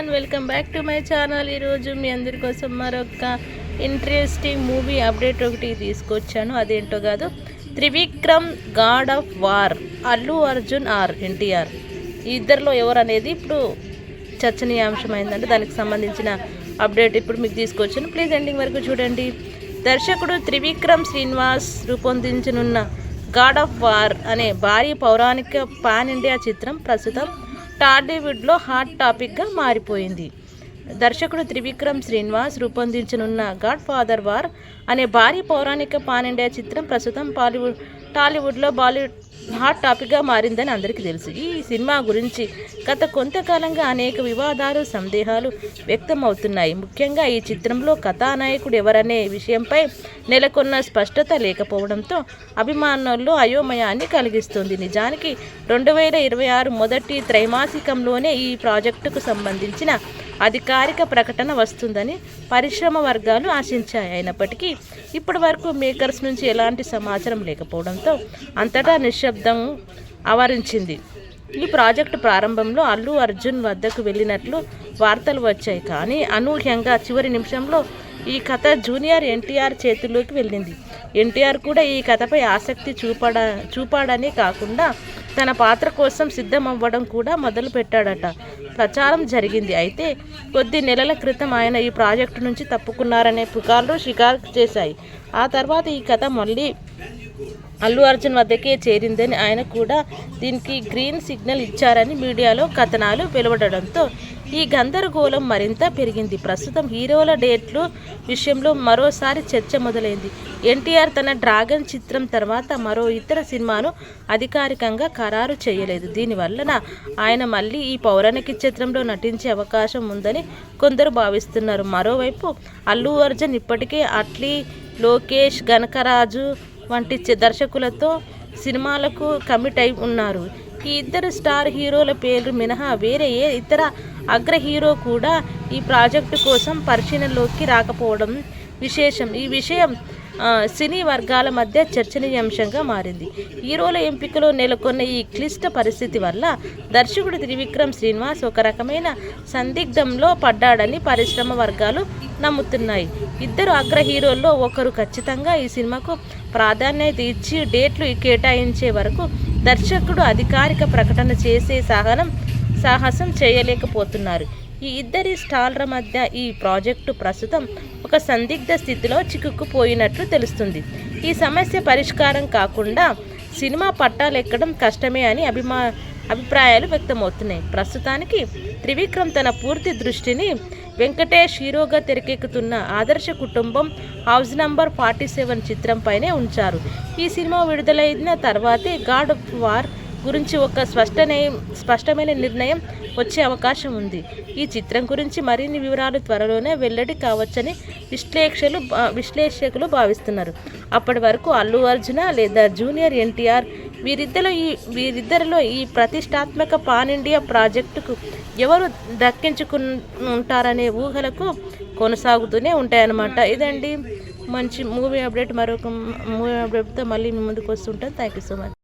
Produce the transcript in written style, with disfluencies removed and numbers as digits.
Everyone, welcome back to my channel. ఈరోజు మీ అందరి కోసం మరొక ఇంట్రెస్టింగ్ మూవీ అప్డేట్ ఒకటి తీసుకొచ్చాను. అదేంటో కాదు, Trivikram god of war, Allu Arjun or NTR, ఈ ఇద్దరిలో ఎవరు అనేది ఇప్పుడు చర్చనీయాంశమైందంటే దానికి సంబంధించిన అప్డేట్ ఇప్పుడు మీకు తీసుకొచ్చాను. ప్లీజ్ ఎండింగ్ వరకు చూడండి. దర్శకుడు త్రివిక్రమ్ శ్రీనివాస్ రూపొందించనున్న గాడ్ ఆఫ్ వార్ అనే భారీ పౌరాణిక పాన్ ఇండియా చిత్రం ప్రస్తుతం టాలీవుడ్లో హాట్ టాపిక్గా మారిపోయింది. దర్శకుడు త్రివిక్రమ్ శ్రీనివాస్ రూపొందించనున్న గాడ్ ఫాదర్ వార్ అనే భారీ పౌరాణిక పాన్ ఇండియా చిత్రం ప్రస్తుతం టాలీవుడ్లో బాలీవుడ్ హాట్ టాపిక్గా మారిందని అందరికీ తెలుసు. ఈ సినిమా గురించి గత కొంతకాలంగా అనేక వివాదాలు, సందేహాలు వ్యక్తమవుతున్నాయి. ముఖ్యంగా ఈ చిత్రంలో కథానాయకుడు ఎవరనే విషయంపై నెలకొన్న స్పష్టత లేకపోవడంతో అభిమానుల్లో అయోమయాన్ని కలిగిస్తుంది. నిజానికి 2026 మొదటి త్రైమాసికంలోనే ఈ ప్రాజెక్టుకు సంబంధించిన అధికారిక ప్రకటన వస్తుందని పరిశ్రమ వర్గాలు ఆశించాయి. అయినప్పటికీ ఇప్పటి వరకు మేకర్స్ నుంచి ఎలాంటి సమాచారం లేకపోవడంతో అంతటా నిశ్శబ్దం ఆవరించింది. ఈ ప్రాజెక్టు ప్రారంభంలో అల్లు అర్జున్ వద్దకు వెళ్ళినట్లు వార్తలు వచ్చాయి. కానీ అనూహ్యంగా చివరి నిమిషంలో ఈ కథ జూనియర్ ఎన్టీఆర్ చేతుల్లోకి వెళ్ళింది. ఎన్టీఆర్ కూడా ఈ కథపై ఆసక్తి చూపాడనే కాకుండా తన పాత్ర కోసం సిద్ధమవ్వడం కూడా మొదలు పెట్టాడట ప్రచారం జరిగింది. అయితే కొద్ది నెలల క్రితం ఆయన ఈ ప్రాజెక్టు నుంచి తప్పుకున్నారనే పుకార్లు షికారు చేశాయి. ఆ తర్వాత ఈ కథ మళ్ళీ అల్లు అర్జున్ వద్దకే చేరిందని, ఆయన కూడా దీనికి గ్రీన్ సిగ్నల్ ఇచ్చారని మీడియాలో కథనాలు వెలువడడంతో ఈ గందరగోళం మరింత పెరిగింది. ప్రస్తుతం హీరోల డేట్లు విషయంలో మరోసారి చర్చ మొదలైంది. ఎన్టీఆర్ తన డ్రాగన్ చిత్రం తర్వాత మరో ఇతర సినిమాను అధికారికంగా ఖరారు చేయలేదు. దీనివలన ఆయన మళ్ళీ ఈ పౌరాణిక చిత్రంలో నటించే అవకాశం ఉందని కొందరు భావిస్తున్నారు. మరోవైపు అల్లు అర్జున్ ఇప్పటికే అట్లీ, లోకేష్ గణకరాజు వంటి దర్శకులతో సినిమాలకు కమిట్ అయి ఉన్నారు. ఈ ఇద్దరు స్టార్ హీరోల పేర్లు మినహా వేరే ఏ ఇతర అగ్ర హీరో కూడా ఈ ప్రాజెక్టు కోసం పరిశీలనలోకి రాకపోవడం విశేషం. ఈ విషయం సినీ వర్గాల మధ్య చర్చనీయాంశంగా మారింది. హీరోల ఎంపికలో నెలకొన్న ఈ క్లిష్ట పరిస్థితి వల్ల దర్శకుడు త్రివిక్రమ్ శ్రీనివాస్ ఒక రకమైన సందిగ్ధంలో పడ్డాడని పరిశ్రమ వర్గాలు నమ్ముతున్నాయి. ఇద్దరు అగ్ర హీరోల్లో ఒకరు ఖచ్చితంగా ఈ సినిమాకు ప్రాధాన్యత ఇచ్చి డేట్లు కేటాయించే వరకు దర్శకుడు అధికారిక ప్రకటన చేసే సాహసం చేయలేకపోతున్నారు. ఈ ఇద్దరి స్టార్ల మధ్య ఈ ప్రాజెక్టు ప్రస్తుతం ఒక సందిగ్ధ స్థితిలో చిక్కుకుపోయినట్లు తెలుస్తుంది. ఈ సమస్య పరిష్కారం కాకుండా సినిమా పట్టాలెక్కడం కష్టమే అని అభిప్రాయాలు వ్యక్తమవుతున్నాయి. ప్రస్తుతానికి త్రివిక్రమ్ తన పూర్తి దృష్టిని వెంకటేష్ హీరోగా తెరకెక్కుతున్న ఆదర్శ కుటుంబం హౌస్ నంబర్ 47 చిత్రంపైనే ఉంచారు. ఈ సినిమా విడుదలైన తర్వాతే గాడ్ ఆఫ్ వార్ గురించి ఒక స్పష్టమైన నిర్ణయం వచ్చే అవకాశం ఉంది. ఈ చిత్రం గురించి మరిన్ని వివరాలు త్వరలోనే వెల్లడి కావచ్చని విశ్లేషకులు భావిస్తున్నారు. అప్పటి వరకు అల్లు అర్జున లేదా జూనియర్ ఎన్టీఆర్ వీరిద్దరిలో ఈ ప్రతిష్టాత్మక పాన్ ఇండియా ప్రాజెక్టుకు ఎవరు దక్కించుకుంటారనే ఊహలకు కొనసాగుతూనే ఉంటాయన్నమాట. ఇదండి మంచి మూవీ అప్డేట్. మరొక మూవీ అప్డేట్తో మళ్ళీ మీ ముందుకు వస్తుంటాను. Thank you so much.